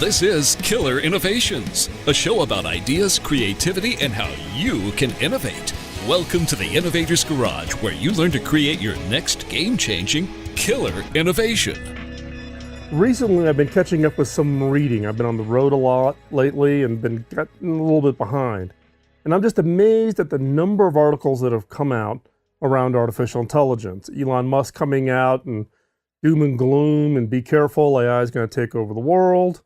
This is Killer Innovations, a show about ideas, creativity, and how you can innovate. Welcome to the Innovator's Garage, where you learn to create your next game-changing killer innovation. Recently, I've been catching up with some reading. I've been on the road a lot lately and been getting a little bit behind. And I'm just amazed at the number of articles that have come out around artificial intelligence. Elon Musk coming out and doom and gloom and be careful, AI is going to take over the world.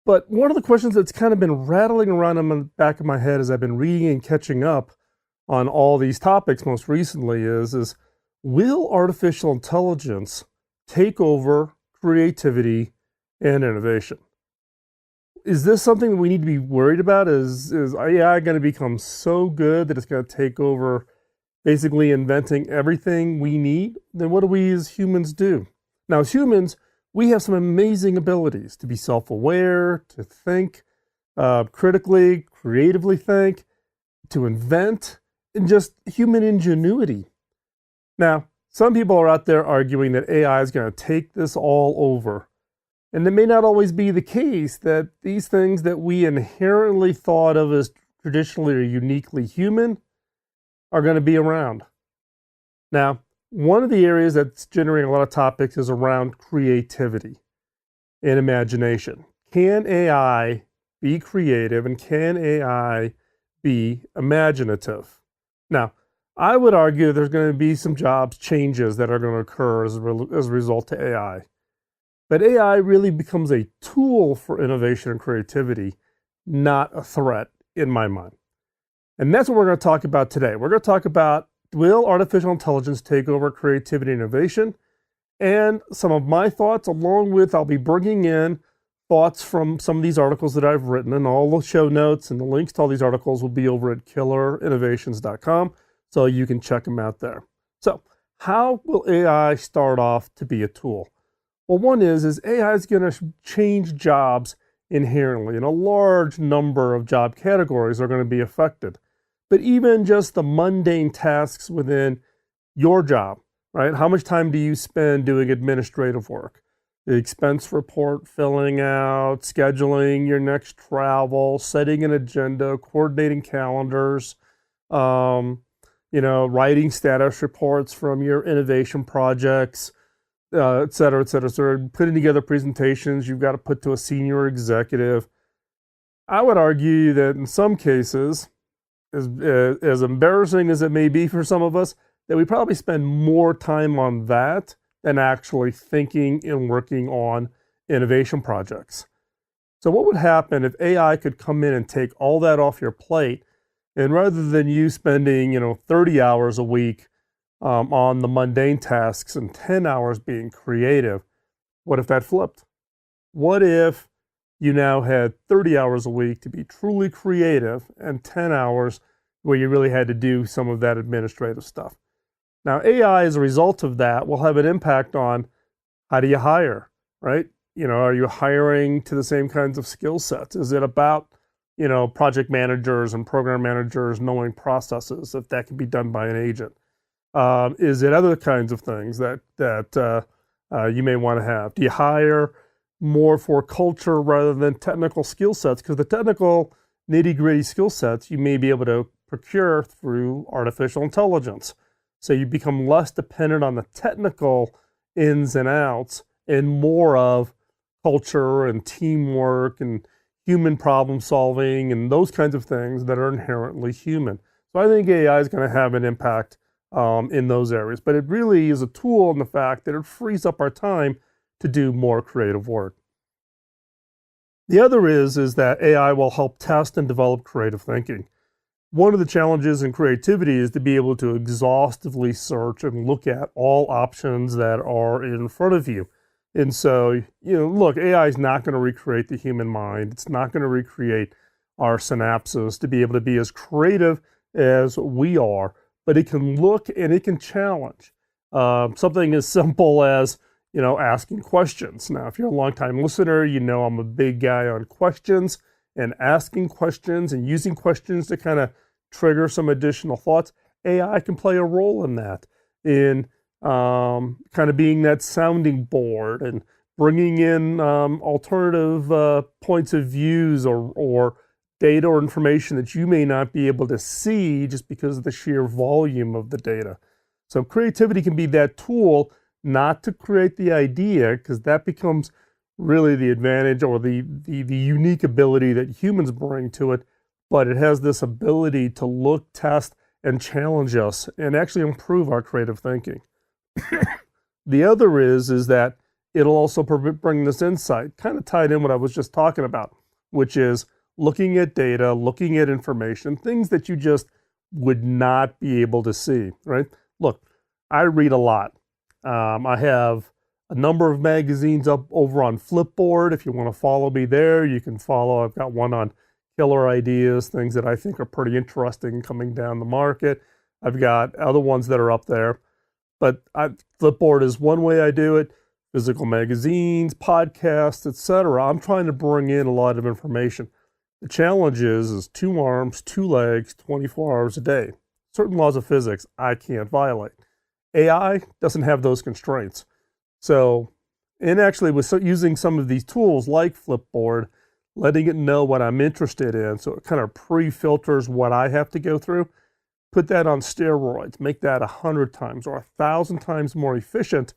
But one of the questions that's kind of been rattling around in the back of my head as I've been reading and catching up on all these topics most recently is will artificial intelligence take over creativity and innovation? Is this something that we need to be worried about? Is AI going to become so good that it's going to take over basically inventing everything we need? Then what do we as humans do? Now, as humans, we have some amazing abilities to be self-aware, to think critically, creatively think, to invent, and just human ingenuity. Now, some people are out there arguing that AI is going to take this all over. And it may not always be the case that these things that we inherently thought of as traditionally or uniquely human are going to be around. Now, one of the areas that's generating a lot of topics is around creativity and imagination. Can AI be creative and can AI be imaginative? Now, I would argue there's going to be some jobs changes that are going to occur as a result to AI. But AI really becomes a tool for innovation and creativity, not a threat in my mind. And that's what we're going to talk about today. We're going to talk about, will artificial intelligence take over creativity and innovation? And some of my thoughts, along with I'll be bringing in thoughts from some of these articles that I've written, and all the show notes and the links to all these articles will be over at killerinnovations.com, so you can check them out there. So how will AI start off to be a tool? Well, one is AI is going to change jobs inherently, and a large number of job categories are going to be affected. But even just the mundane tasks within your job, right? How much time do you spend doing administrative work? The expense report filling out, scheduling your next travel, setting an agenda, coordinating calendars, writing status reports from your innovation projects, et cetera, et cetera. So putting together presentations you've got to put to a senior executive. I would argue that in some cases, as embarrassing as it may be for some of us, that we probably spend more time on that than actually thinking and working on innovation projects. So what would happen if AI could come in and take all that off your plate, and rather than you spending 30 hours a week on the mundane tasks and 10 hours being creative, what if that flipped? What if you now had 30 hours a week to be truly creative and 10 hours where you really had to do some of that administrative stuff? Now, AI, as a result of that, will have an impact on how do you hire, right? Are you hiring to the same kinds of skill sets? Is it about, project managers and program managers knowing processes, if that can be done by an agent? Is it other kinds of things that you may want to have? Do you hire more for culture rather than technical skill sets? Because the technical nitty-gritty skill sets you may be able to procure through artificial intelligence. So you become less dependent on the technical ins and outs and more of culture and teamwork and human problem solving and those kinds of things that are inherently human. So I think AI is going to have an impact in those areas. But it really is a tool in the fact that it frees up our time to do more creative work. The other is that AI will help test and develop creative thinking. One of the challenges in creativity is to be able to exhaustively search and look at all options that are in front of you. And so, look, AI is not going to recreate the human mind. It's not going to recreate our synapses to be able to be as creative as we are, but it can look and it can challenge. Something as simple as, asking questions. Now, if you're a longtime listener, I'm a big guy on questions and asking questions and using questions to kind of trigger some additional thoughts. AI can play a role in that, in kind of being that sounding board and bringing in alternative points of views or data or information that you may not be able to see just because of the sheer volume of the data. So creativity can be that tool, not to create the idea, because that becomes really the advantage or the unique ability that humans bring to it, but it has this ability to look, test, and challenge us and actually improve our creative thinking. The other is that it'll also bring this insight, kind of tied in what I was just talking about, which is looking at data, looking at information, things that you just would not be able to see, right? Look, I read a lot. I have a number of magazines up over on Flipboard. If you want to follow me there, you can follow. I've got one on killer ideas, things that I think are pretty interesting coming down the market. I've got other ones that are up there. But Flipboard is one way I do it. Physical magazines, podcasts, etc. I'm trying to bring in a lot of information. The challenge is 2 arms, 2 legs, 24 hours a day. Certain laws of physics I can't violate. AI doesn't have those constraints. So, and actually with using some of these tools like Flipboard, letting it know what I'm interested in, so it kind of pre-filters what I have to go through, put that on steroids, make that 100 times or 1,000 times more efficient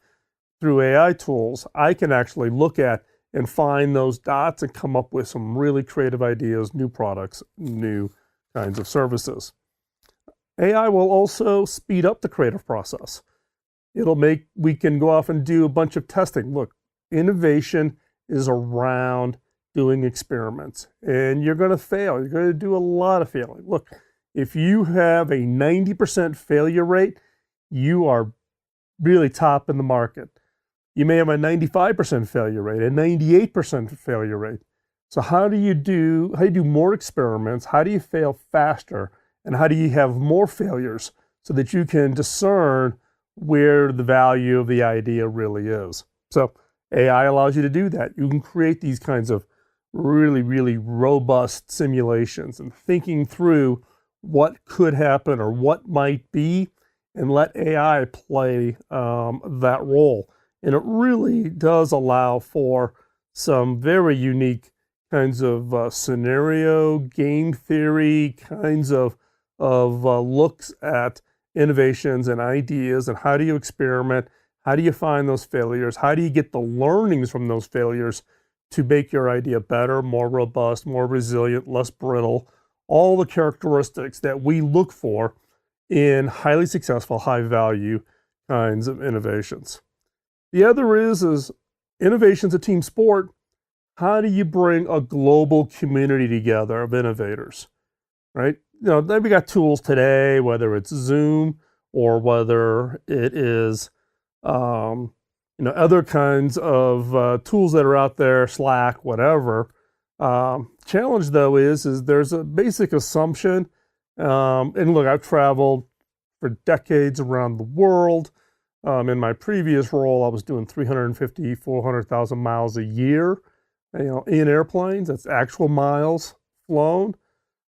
through AI tools. I can actually look at and find those dots and come up with some really creative ideas, new products, new kinds of services. AI will also speed up the creative process. We can go off and do a bunch of testing. Look, innovation is around doing experiments, and you're going to fail. You're going to do a lot of failing. Look, if you have a 90% failure rate, you are really top in the market. You may have a 95% failure rate, a 98% failure rate. So how do you do more experiments? How do you fail faster? And how do you have more failures so that you can discern where the value of the idea really is? So AI allows you to do that. You can create these kinds of really, really robust simulations and thinking through what could happen or what might be, and let AI play that role. And it really does allow for some very unique kinds of scenario, game theory, kinds of looks at innovations and ideas, and how do you experiment, how do you find those failures, how do you get the learnings from those failures to make your idea better, more robust, more resilient, less brittle, all the characteristics that we look for in highly successful, high-value kinds of innovations. The other is innovation's a team sport. How do you bring a global community together of innovators, right? We got tools today, whether it's Zoom or whether it is, other kinds of tools that are out there, Slack, whatever. Challenge though is there's a basic assumption, and look, I've traveled for decades around the world. In my previous role, I was doing 350, 400,000 miles a year, in airplanes. That's actual miles flown.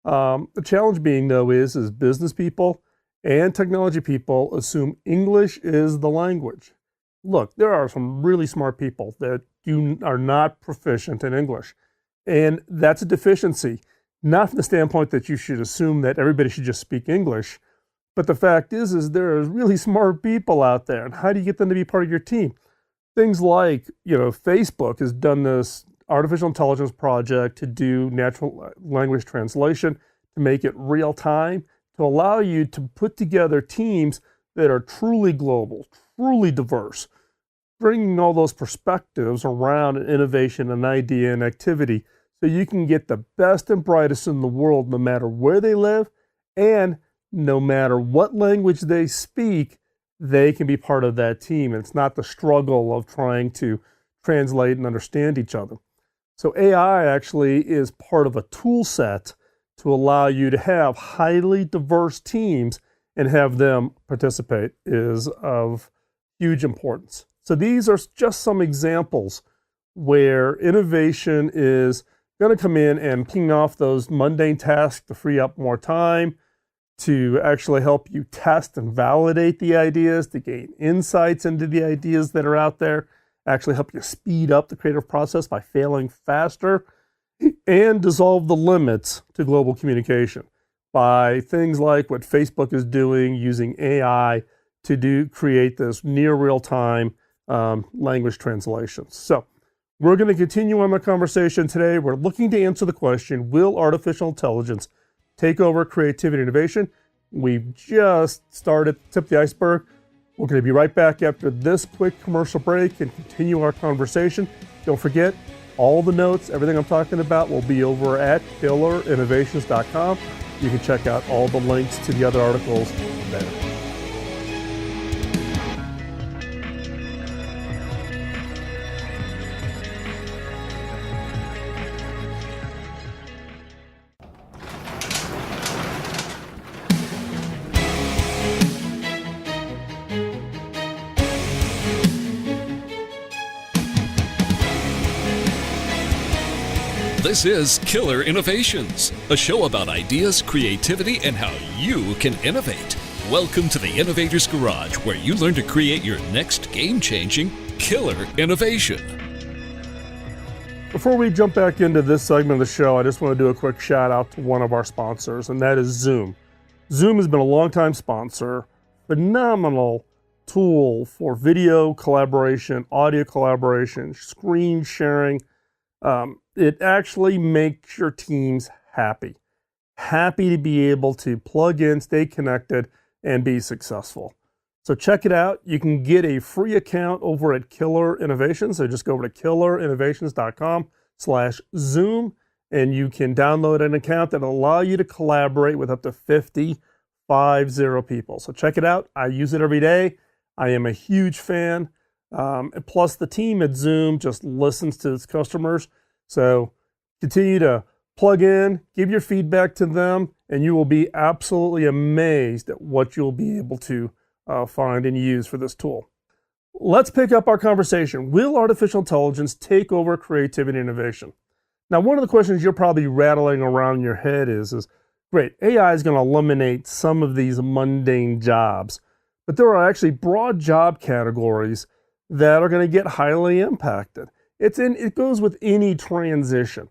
The challenge being though is business people and technology people assume English is the language. Look, there are some really smart people that are not proficient in English, and that's a deficiency. Not from the standpoint that you should assume that everybody should just speak English, but the fact is there are really smart people out there, and how do you get them to be part of your team? Things like, Facebook has done this artificial intelligence project to do natural language translation, to make it real time, to allow you to put together teams that are truly global, truly diverse, bringing all those perspectives around innovation and idea and activity so you can get the best and brightest in the world no matter where they live, and no matter what language they speak, they can be part of that team. It's not the struggle of trying to translate and understand each other. So AI actually is part of a tool set to allow you to have highly diverse teams and have them participate is of huge importance. So these are just some examples where innovation is going to come in and ping off those mundane tasks to free up more time, to actually help you test and validate the ideas, to gain insights into the ideas that are out there, actually help you speed up the creative process by failing faster, and dissolve the limits to global communication by things like what Facebook is doing using AI to create this near real-time language translations. So we're going to continue on the conversation today. We're looking to answer the question, will artificial intelligence take over creativity and innovation? We've just started to tip the iceberg. We're going to be right back after this quick commercial break and continue our conversation. Don't forget, all the notes, everything I'm talking about will be over at killerinnovations.com. You can check out all the links to the other articles there. This is Killer Innovations, a show about ideas, creativity, and how you can innovate. Welcome to the Innovator's Garage, where you learn to create your next game-changing killer innovation. Before we jump back into this segment of the show, I just want to do a quick shout out to one of our sponsors, and that is Zoom. Zoom has been a longtime sponsor, phenomenal tool for video collaboration, audio collaboration, screen sharing. It actually makes your teams happy to be able to plug in, stay connected, and be successful. So check it out. You can get a free account over at Killer Innovations. So just go over to killerinnovations.com/Zoom, and you can download an account that will allow you to collaborate with up to 50 people. So check it out. I use it every day. I am a huge fan. Plus, the team at Zoom just listens to its customers. So continue to plug in, give your feedback to them, and you will be absolutely amazed at what you'll be able to find and use for this tool. Let's pick up our conversation. Will artificial intelligence take over creativity and innovation? Now, one of the questions you're probably rattling around in your head is great, AI is going to eliminate some of these mundane jobs, but there are actually broad job categories that are going to get highly impacted. It goes with any transition.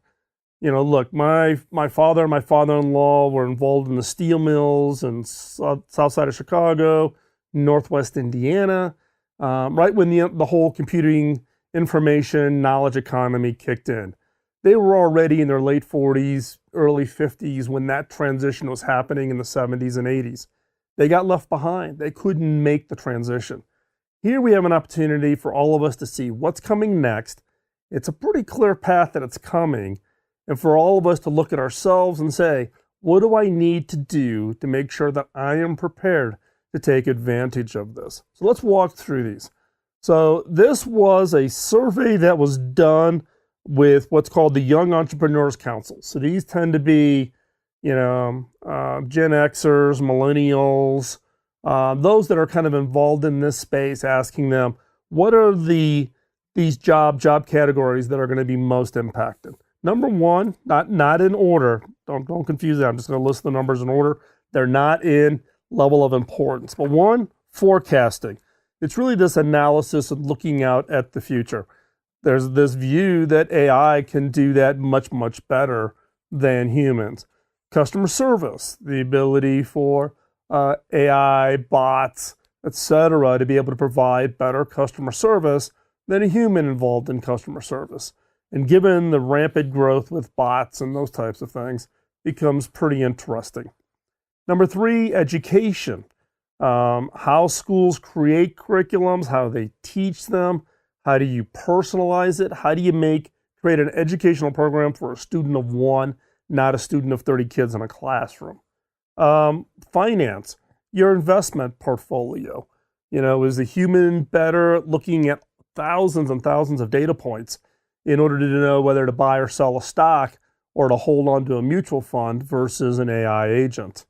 You know, look, my father and my father-in-law were involved in the steel mills in south side of Chicago, northwest Indiana, right when the whole computing information knowledge economy kicked in. They were already in their late 40s, early 50s when that transition was happening in the 70s and 80s. They got left behind. They couldn't make the transition. Here we have an opportunity for all of us to see what's coming next. It's a pretty clear path that it's coming, and for all of us to look at ourselves and say, what do I need to do to make sure that I am prepared to take advantage of this? So let's walk through these. So this was a survey that was done with what's called the Yound Entrepreneur Council. So these tend to be, Gen Xers, millennials, those that are kind of involved in this space, asking them, what are these job categories that are going to be most impacted? Number one, not in order. Don't confuse that. I'm just going to list the numbers in order. They're not in level of importance. But one, forecasting. It's really this analysis and looking out at the future. There's this view that AI can do that much, much better than humans. Customer service, the ability for AI, bots, etc., to be able to provide better customer service than a human involved in customer service. And given the rampant growth with bots and those types of things, becomes pretty interesting. Number three, education. How schools create curriculums, how they teach them, how do you personalize it, how do you create an educational program for a student of one, not a student of 30 kids in a classroom. Finance, your investment portfolio. Is the human better at looking at thousands and thousands of data points in order to know whether to buy or sell a stock or to hold on to a mutual fund versus an AI agent?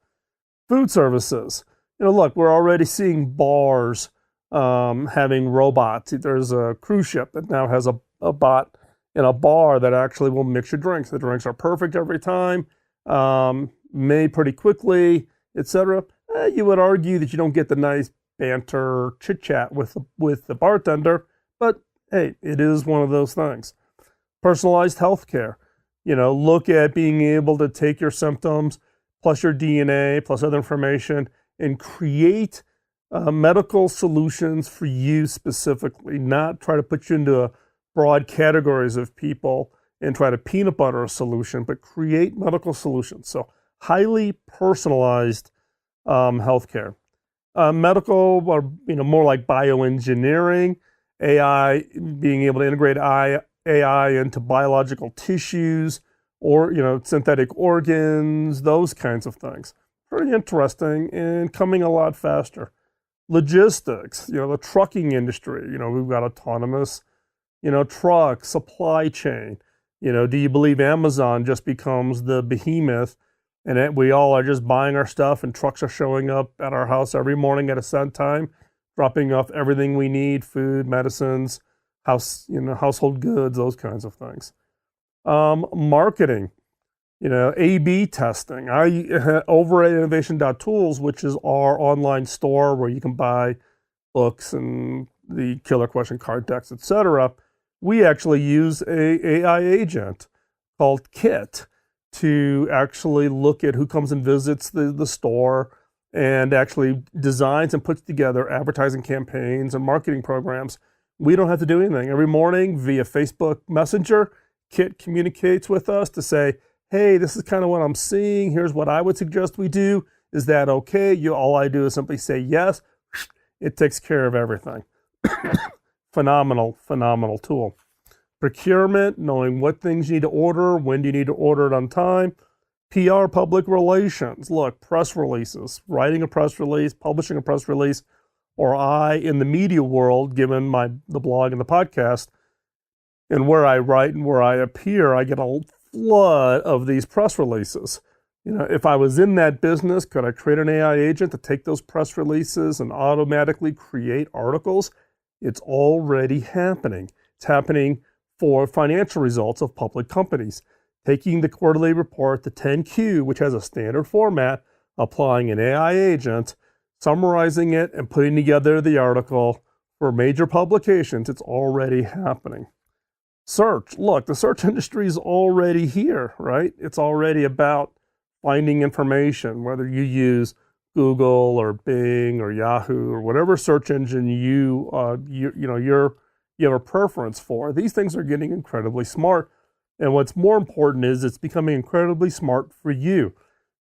Food services. Look, we're already seeing bars having robots. There's a cruise ship that now has a bot in a bar that actually will mix your drinks. The drinks are perfect every time, made pretty quickly, etc. You would argue that you don't get the nice banter chit-chat with the bartender, but Hey, it is one of those things. Personalized healthcare. Look at being able to take your symptoms plus your DNA plus other information and create medical solutions for you specifically, not try to put you into broad categories of people and try to peanut butter a solution, but create medical solutions. So highly personalized healthcare. Medical, or more like bioengineering, AI, being able to integrate AI into biological tissues or synthetic organs, those kinds of things. Pretty interesting and coming a lot faster. Logistics, the trucking industry, we've got autonomous, truck, supply chain. Do you believe Amazon just becomes the behemoth and we all are just buying our stuff and trucks are showing up at our house every morning at a set time, dropping off everything we need, food, medicines, household goods, those kinds of things. Marketing, A/B testing. Overrated innovation.tools, which is our online store where you can buy books and the killer question card decks, etc. We actually use a AI agent called Kit to actually look at who comes and visits the store and actually designs and puts together advertising campaigns and marketing programs. We don't have to do anything. Every morning via Facebook Messenger, Kit communicates with us to say, hey, this is kind of what I'm seeing. Here's what I would suggest we do. Is that okay? All I do is simply say yes. It takes care of everything. Phenomenal tool. Procurement, knowing what things you need to order, when do you need to order it on time. PR, public relations. Look, press releases, writing a press release, publishing a press release, or in the media world, given the blog and the podcast, and where I write and where I appear, I get a flood of these press releases. If I was in that business, could I create an AI agent to take those press releases and automatically create articles? It's already happening. It's happening for financial results of public companies. Taking the quarterly report, the 10Q, which has a standard format, applying an AI agent, summarizing it, and putting together the article for major publications. It's already happening. Search. Look, the search industry is already here, right? It's already about finding information, whether you use Google or Bing or Yahoo or whatever search engine you have a preference for. These things are getting incredibly smart. And what's more important is it's becoming incredibly smart for you.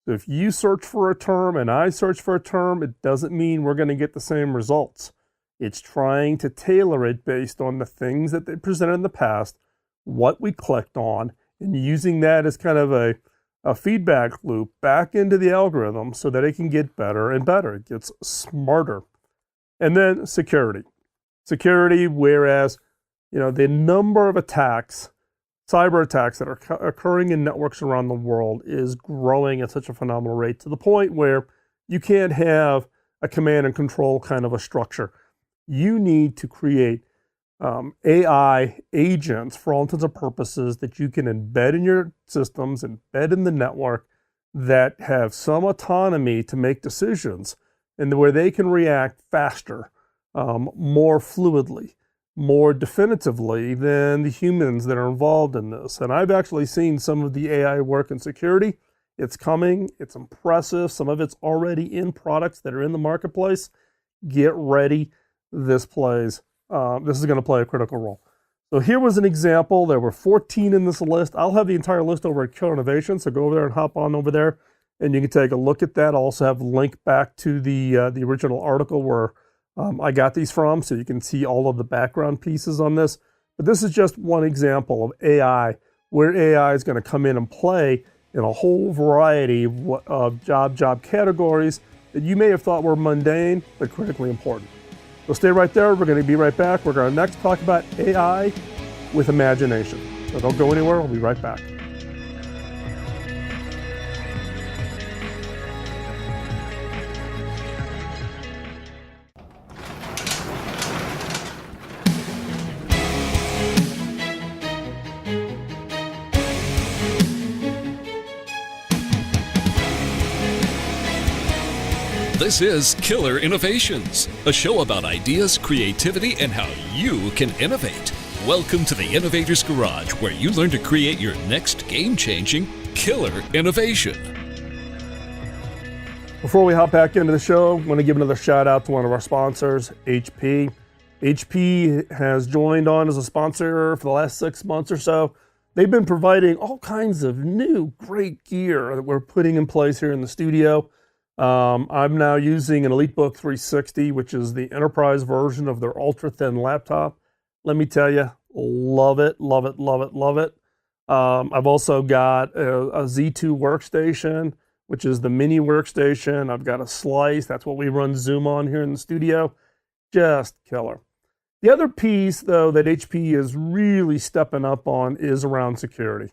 So if you search for a term and I search for a term, it doesn't mean we're going to get the same results. It's trying to tailor it based on the things that they presented in the past, what we clicked on, and using that as kind of a feedback loop back into the algorithm so that it can get better and better. It gets smarter. And then security. Security, whereas, the number of attacks, cyber attacks that are occurring in networks around the world is growing at such a phenomenal rate to the point where you can't have a command and control kind of a structure. You need to create AI agents for all intents and purposes that you can embed in your systems, embed in the network, that have some autonomy to make decisions and where they can react faster, more fluidly, more definitively than the humans that are involved in this. And I've actually seen some of the AI work in security. It's coming. It's impressive. Some of it's already in products that are in the marketplace. Get ready. This is going to play a critical role. So here was an example. There were 14 in this list. I'll have the entire list over at Killer Innovation, so go over there and hop on over there, and you can take a look at that. I'll also have a link back to the original article where I got these from, so you can see all of the background pieces on this. But this is just one example of AI, where AI is going to come in and play in a whole variety of job categories that you may have thought were mundane, but critically important. So stay right there. We're going to be right back. We're going to next talk about AI with imagination. So don't go anywhere. We'll be right back. This is Killer Innovations, a show about ideas, creativity, and how you can innovate. Welcome to the Innovator's Garage, where you learn to create your next game-changing killer innovation. Before we hop back into the show, I want to give another shout out to one of our sponsors, HP. HP has joined on as a sponsor for the last 6 months or so. They've been providing all kinds of new great gear that we're putting in place here in the studio. I'm now using an EliteBook 360, which is the enterprise version of their ultra-thin laptop. Let me tell you, love it, love it, love it, love it. I've also got a Z2 workstation, which is the mini workstation. I've got a Slice. That's what we run Zoom on here in the studio. Just killer. The other piece, though, that HP is really stepping up on is around security.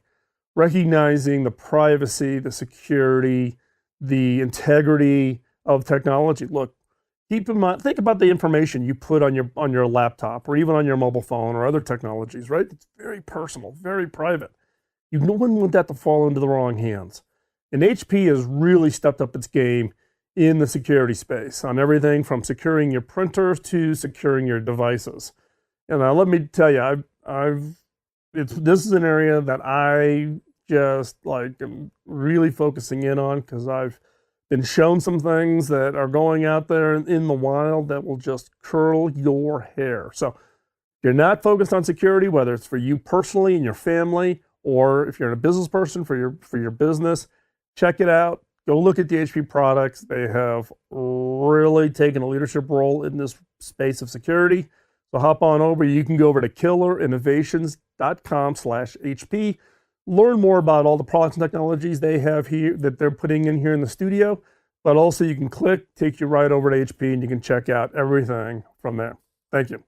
Recognizing the privacy, the security, the integrity of technology. Look, keep in mind, think about the information you put on your laptop or even on your mobile phone or other technologies, right? It's very personal, very private. You wouldn't want that to fall into the wrong hands. And HP has really stepped up its game in the security space on everything from securing your printers to securing your devices. And let me tell you, this is an area that I just am really focusing in on, because I've been shown some things that are going out there in the wild that will just curl your hair. So if you're not focused on security, whether it's for you personally and your family, or if you're a business person for your business, check it out. Go look at the HP products. They have really taken a leadership role in this space of security. So hop on over. You can go over to killerinnovations.com/HP. Learn more about all the products and technologies they have here that they're putting in here in the studio. But also you can take you right over to HP, and you can check out everything from there. Thank you.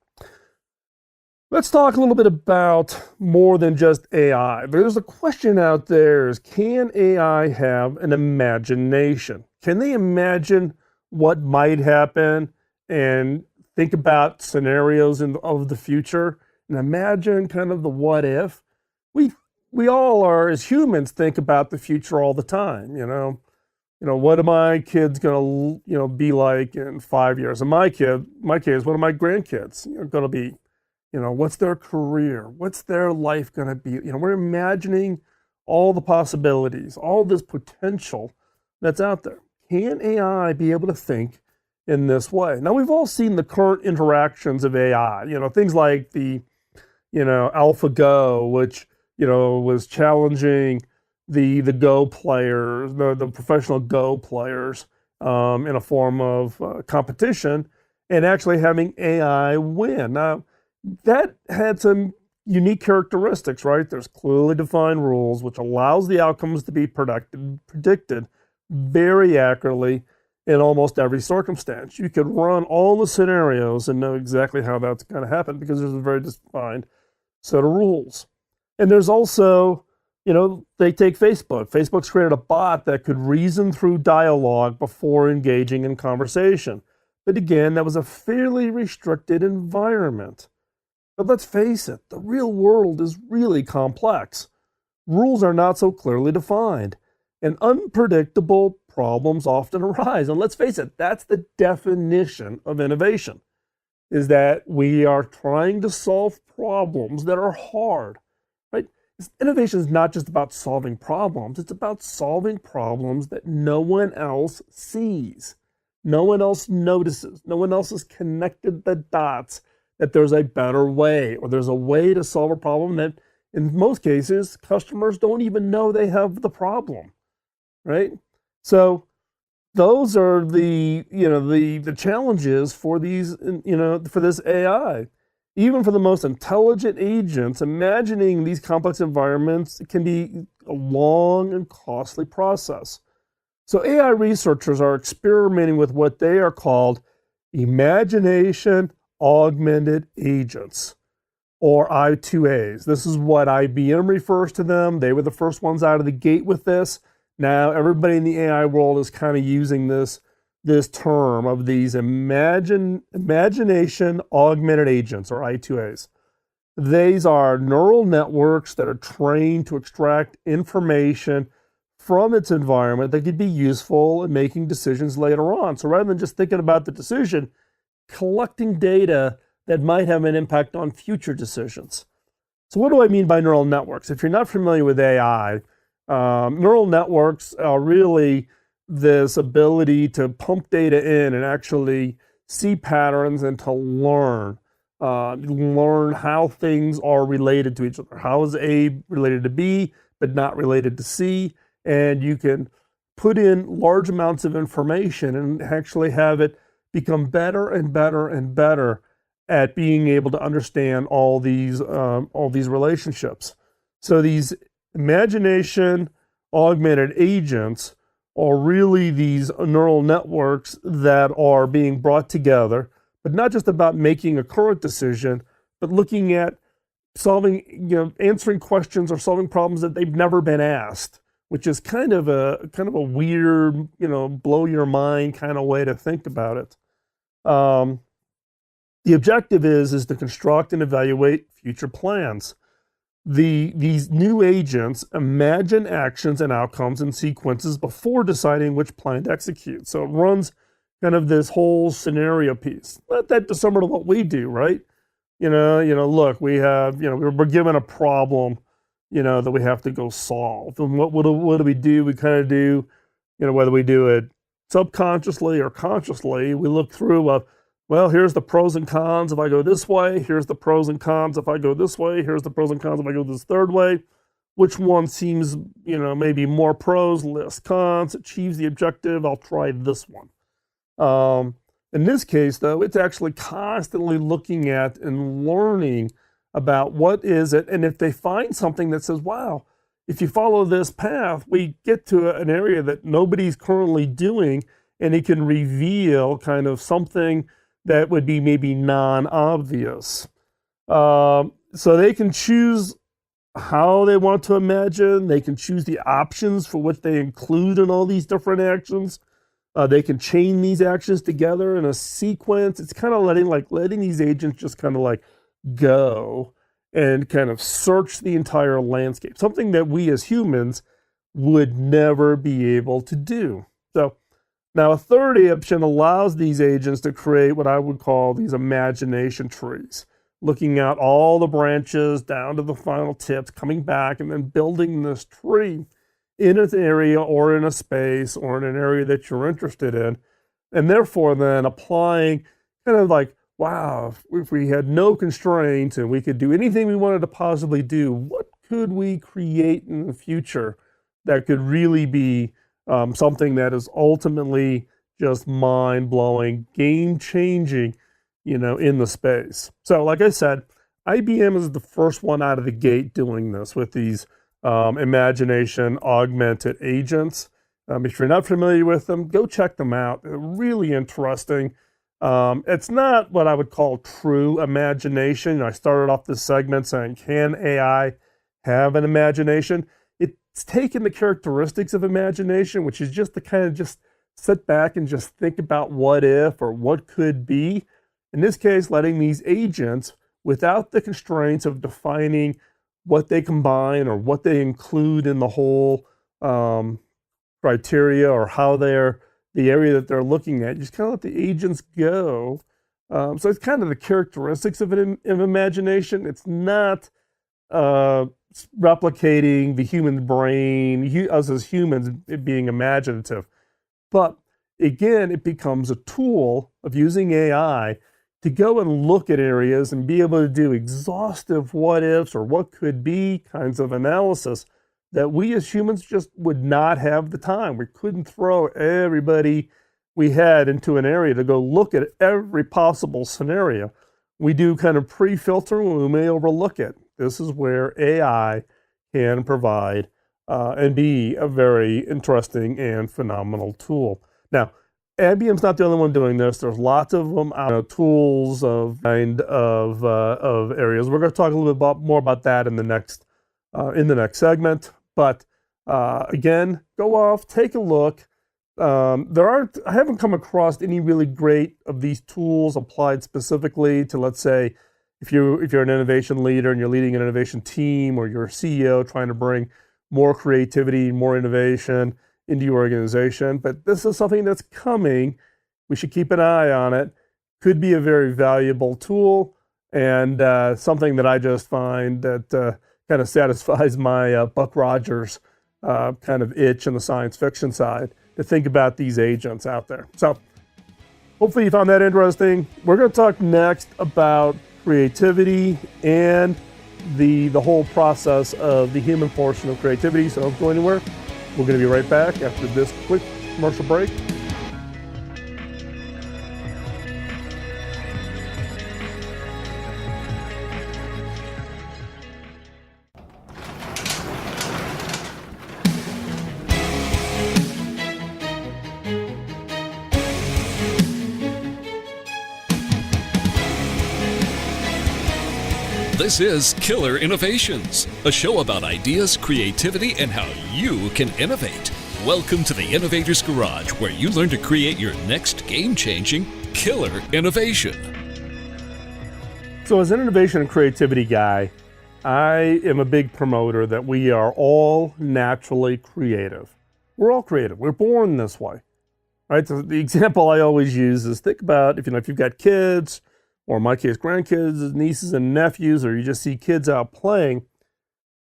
Let's talk a little bit about more than just AI. There's a question out there: can AI have an imagination? Can they imagine what might happen and think about scenarios of the future and imagine kind of the what if? We all are, as humans, think about the future all the time. What are my kids going to be like in 5 years? And my kids, what are my grandkids going to be? What's their career? What's their life going to be? We're imagining all the possibilities, all this potential that's out there. Can AI be able to think in this way? Now, we've all seen the current interactions of AI, things like the, AlphaGo, which, was challenging the Go players, the professional Go players in a form of competition, and actually having AI win. Now, that had some unique characteristics, right? There's clearly defined rules, which allows the outcomes to be predicted very accurately in almost every circumstance. You could run all the scenarios and know exactly how that's going to happen, because there's a very defined set of rules. And there's also, they take Facebook. Facebook's created a bot that could reason through dialogue before engaging in conversation. But again, that was a fairly restricted environment. But let's face it, the real world is really complex. Rules are not so clearly defined, and unpredictable problems often arise. And let's face it, that's the definition of innovation, is that we are trying to solve problems that are hard, right? Innovation is not just about solving problems. It's about solving problems that no one else sees, no one else notices, no one else has connected the dots that there's a better way, or there's a way to solve a problem that, in most cases, customers don't even know they have the problem, right? So those are the challenges for for this AI. Even for the most intelligent agents, imagining these complex environments can be a long and costly process. So AI researchers are experimenting with what they are called imagination augmented agents, or I2As. This is what IBM refers to them. They were the first ones out of the gate with this. Now everybody in the AI world is kind of using this term of these imagination augmented agents, or I2As. These are neural networks that are trained to extract information from its environment that could be useful in making decisions later on. So rather than just thinking about the decision, collecting data that might have an impact on future decisions. So what do I mean by neural networks? If you're not familiar with AI, neural networks are really this ability to pump data in and actually see patterns and to learn how things are related to each other. How is A related to B, but not related to C? And you can put in large amounts of information and actually have it become better and better and better at being able to understand all these relationships. So these imagination augmented agents are really these neural networks that are being brought together, but not just about making a current decision, but looking at solving, answering questions or solving problems that they've never been asked, which is kind of a weird, blow your mind kind of way to think about it. The objective is to construct and evaluate future plans. These new agents imagine actions and outcomes and sequences before deciding which plan to execute. So it runs kind of this whole scenario piece. Not that dissimilar to what we do, right? Look, we have, we're given a problem, that we have to go solve. And what do we do? We kind of do, whether we do it subconsciously or consciously, we look through well, here's the pros and cons if I go this way. Here's the pros and cons if I go this way. Here's the pros and cons if I go this third way. Which one seems, maybe more pros, less cons, achieves the objective? I'll try this one. In this case, though, it's actually constantly looking at and learning about what is it. And if they find something that says, wow, if you follow this path, we get to an area that nobody's currently doing, and it can reveal kind of something that would be maybe non-obvious. So they can choose how they want to imagine. They can choose the options for what they include in all these different actions. They can chain these actions together in a sequence. It's kind of letting these agents just kind of go and kind of search the entire landscape, something that we as humans would never be able to do. So now, a third option allows these agents to create what I would call these imagination trees, looking out all the branches down to the final tips, coming back and then building this tree in an area or in a space or in an area that you're interested in. And therefore, then applying kind of wow, if we had no constraints and we could do anything we wanted to possibly do, what could we create in the future that could really be something that is ultimately just mind-blowing, game-changing, in the space. So like I said, IBM is the first one out of the gate doing this with these imagination augmented agents. If you're not familiar with them, go check them out. They're really interesting. It's not what I would call true imagination. I started off this segment saying, can AI have an imagination? It's taken the characteristics of imagination, which is just to kind of just sit back and just think about what if or what could be. In this case, letting these agents, without the constraints of defining what they combine or what they include in the whole criteria or how they're the area that they're looking at, just kind of let the agents go. So it's kind of the characteristics of imagination. It's not replicating the human brain, us as humans being imaginative. But again, it becomes a tool of using AI to go and look at areas and be able to do exhaustive what ifs or what could be kinds of analysis that we as humans just would not have the time. We couldn't throw everybody we had into an area to go look at every possible scenario. We do kind of pre-filter and we may overlook it. This is where AI can provide and be a very interesting and phenomenal tool. Now, IBM's not the only one doing this. There's lots of them tools of areas. We're going to talk a little bit more about that in the next segment. But again, go off, take a look. I haven't come across any really great of these tools applied specifically to, let's say, if you're an innovation leader and you're leading an innovation team, or you're a CEO trying to bring more creativity, more innovation into your organization. But this is something that's coming. We should keep an eye on it. Could be a very valuable tool, and something that I just find that kind of satisfies my Buck Rogers kind of itch in the science fiction side to think about these agents out there. So hopefully you found that interesting. We're going to talk next about creativity and the whole process of the human portion of creativity. So don't go anywhere. We're going to be right back after this quick commercial break. This is Killer Innovations, a show about ideas, creativity, and how you can innovate. Welcome to the Innovator's Garage, where you learn to create your next game-changing killer innovation. So as an innovation and creativity guy, I am a big promoter that we are all naturally creative. We're all creative. We're born this way, right? So the example I always use is think about if you've got kids, or in my case, grandkids, nieces and nephews, or you just see kids out playing,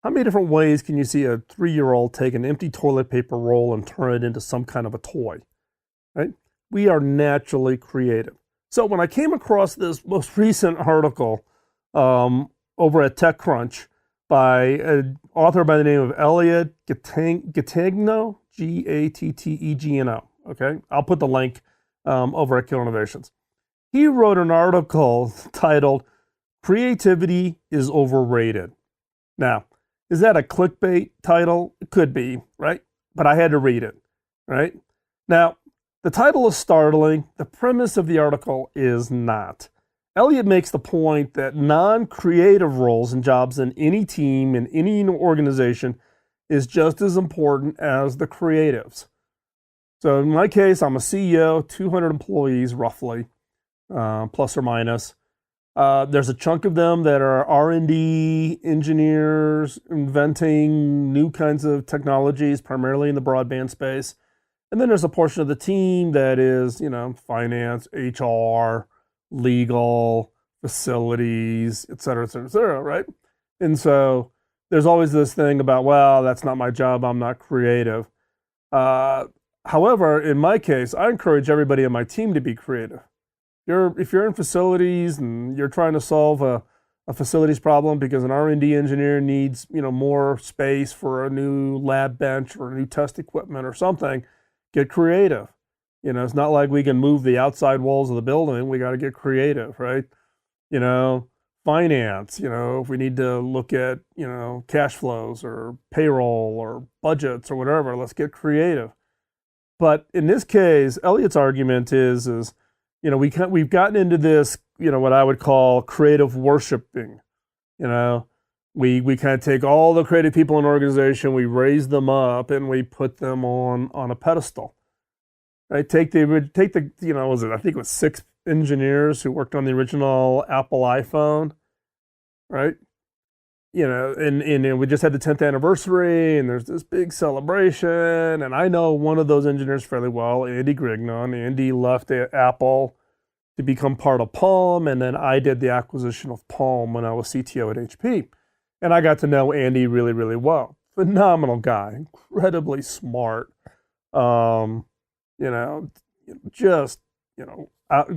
how many different ways can you see a 3-year-old take an empty toilet paper roll and turn it into some kind of a toy, right? We are naturally creative. So when I came across this most recent article over at TechCrunch by an author by the name of Elliot Gattegno, Gattegno, okay? I'll put the link over at Killer Innovations. He wrote an article titled, "Creativity is Overrated." Now, is that a clickbait title? It could be, right? But I had to read it, right? Now, the title is startling. The premise of the article is not. Elliot makes the point that non-creative roles and jobs in any team, in any organization, is just as important as the creatives. So in my case, I'm a CEO, 200 employees roughly. Plus or minus. There's a chunk of them that are R&D engineers inventing new kinds of technologies, primarily in the broadband space. And then there's a portion of the team that is, finance, HR, legal, facilities, et cetera, right? And so there's always this thing about, well, that's not my job, I'm not creative. However, in my case, I encourage everybody on my team to be creative. If you're in facilities and you're trying to solve a facilities problem because an R&D engineer needs more space for a new lab bench or new test equipment or something, get creative. It's not like we can move the outside walls of the building. We got to get creative, right? Finance. If we need to look at cash flows or payroll or budgets or whatever, let's get creative. But in this case, Elliot's argument is we've gotten into this, what I would call creative worshiping. We kind of take all the creative people in an organization, we raise them up, and we put them on a pedestal. Right? Take the I think it was 6 engineers who worked on the original Apple iPhone, right? And we just had the 10th anniversary, and there's this big celebration. And I know one of those engineers fairly well, Andy Grignon. Andy left Apple to become part of Palm, and then I did the acquisition of Palm when I was CTO at HP. And I got to know Andy really, really well. Phenomenal guy, incredibly smart.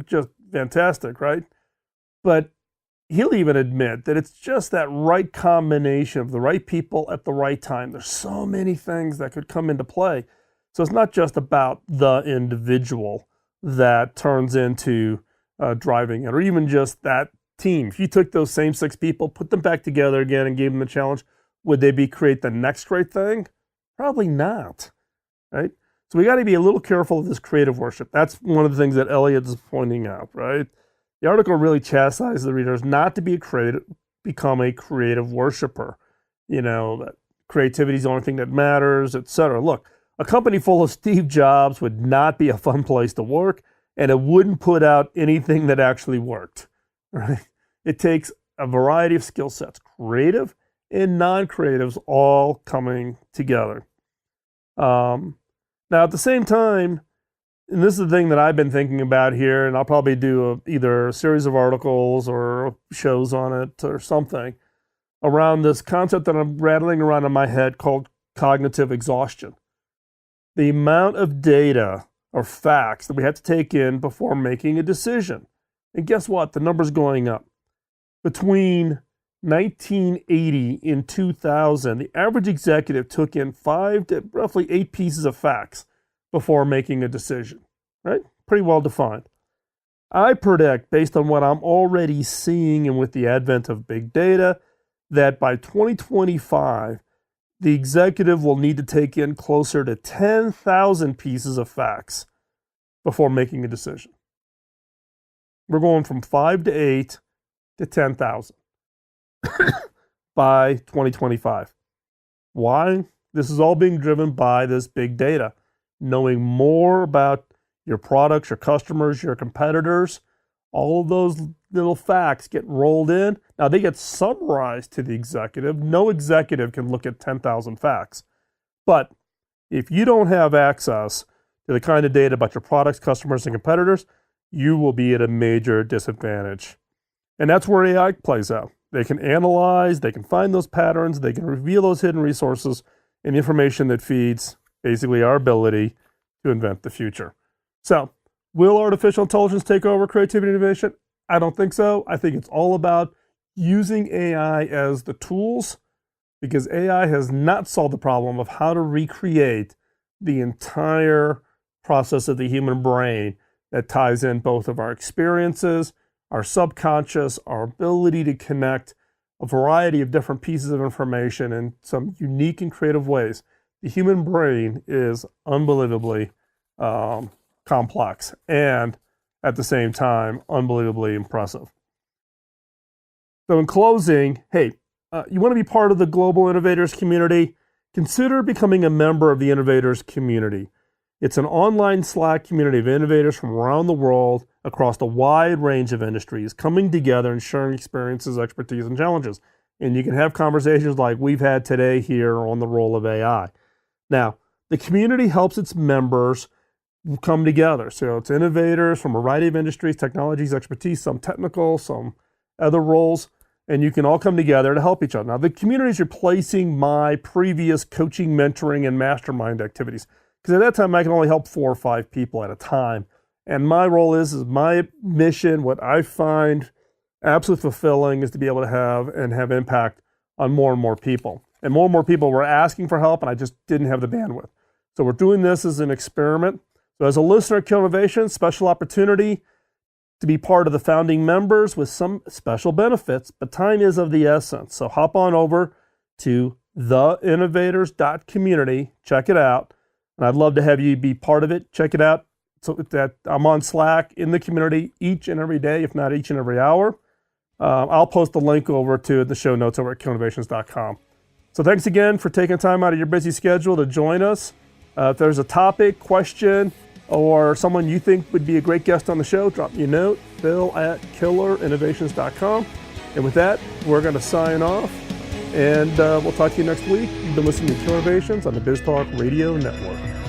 Just fantastic, right? But he'll even admit that it's just that right combination of the right people at the right time. There's so many things that could come into play. So it's not just about the individual that turns into driving it, or even just that team. If you took those same 6 people, put them back together again and gave them the challenge, would they create the next great thing? Probably not, right? So we got to be a little careful of this creative worship. That's one of the things that Elliot is pointing out, right? The article really chastises the readers not to become a creative worshiper. That creativity is the only thing that matters, etc. Look, a company full of Steve Jobs would not be a fun place to work, and it wouldn't put out anything that actually worked, right? It takes a variety of skill sets, creative and non-creatives all coming together. Now, at the same time, and this is the thing that I've been thinking about here, and I'll probably do either a series of articles or shows on it or something around this concept that I'm rattling around in my head called cognitive exhaustion. The amount of data or facts that we have to take in before making a decision. And guess what? The number's going up. Between 1980 and 2000, the average executive took in 5 to roughly 8 pieces of facts before making a decision, right? Pretty well defined. I predict, based on what I'm already seeing and with the advent of big data, that by 2025, the executive will need to take in closer to 10,000 pieces of facts before making a decision. We're going from 5 to 8 to 10,000 by 2025. Why? This is all being driven by this big data. Knowing more about your products, your customers, your competitors, all of those little facts get rolled in. Now, they get summarized to the executive. No executive can look at 10,000 facts. But if you don't have access to the kind of data about your products, customers, and competitors, you will be at a major disadvantage. And that's where AI plays out. They can analyze, they can find those patterns, they can reveal those hidden resources and information that feeds basically our ability to invent the future. So, will artificial intelligence take over creativity and innovation? I don't think so. I think it's all about using AI as the tools, because AI has not solved the problem of how to recreate the entire process of the human brain that ties in both of our experiences, our subconscious, our ability to connect a variety of different pieces of information in some unique and creative ways. The human brain is unbelievably complex and at the same time unbelievably impressive. So in closing, hey, you want to be part of the global innovators community? Consider becoming a member of the innovators community. It's an online Slack community of innovators from around the world across a wide range of industries coming together and sharing experiences, expertise, and challenges. And you can have conversations like we've had today here on the role of AI. Now, the community helps its members come together. So it's innovators from a variety of industries, technologies, expertise, some technical, some other roles, and you can all come together to help each other. Now, the community is replacing my previous coaching, mentoring, and mastermind activities, because at that time I can only help 4 or 5 people at a time. And my role is my mission, what I find absolutely fulfilling, is to be able to have impact on more and more people. And more people were asking for help, and I just didn't have the bandwidth. So we're doing this as an experiment. So as a listener at Kill Innovation, special opportunity to be part of the founding members with some special benefits, but time is of the essence. So hop on over to theinnovators.community, check it out, and I'd love to have you be part of it. Check it out. So that I'm on Slack in the community each and every day, if not each and every hour. I'll post the link over to the show notes over at killinnovations.com. So thanks again for taking time out of your busy schedule to join us. If there's a topic, question, or someone you think would be a great guest on the show, drop me a note, bill@killerinnovations.com. And with that, we're going to sign off, and we'll talk to you next week. You've been listening to Kill Innovations on the BizTalk Radio Network.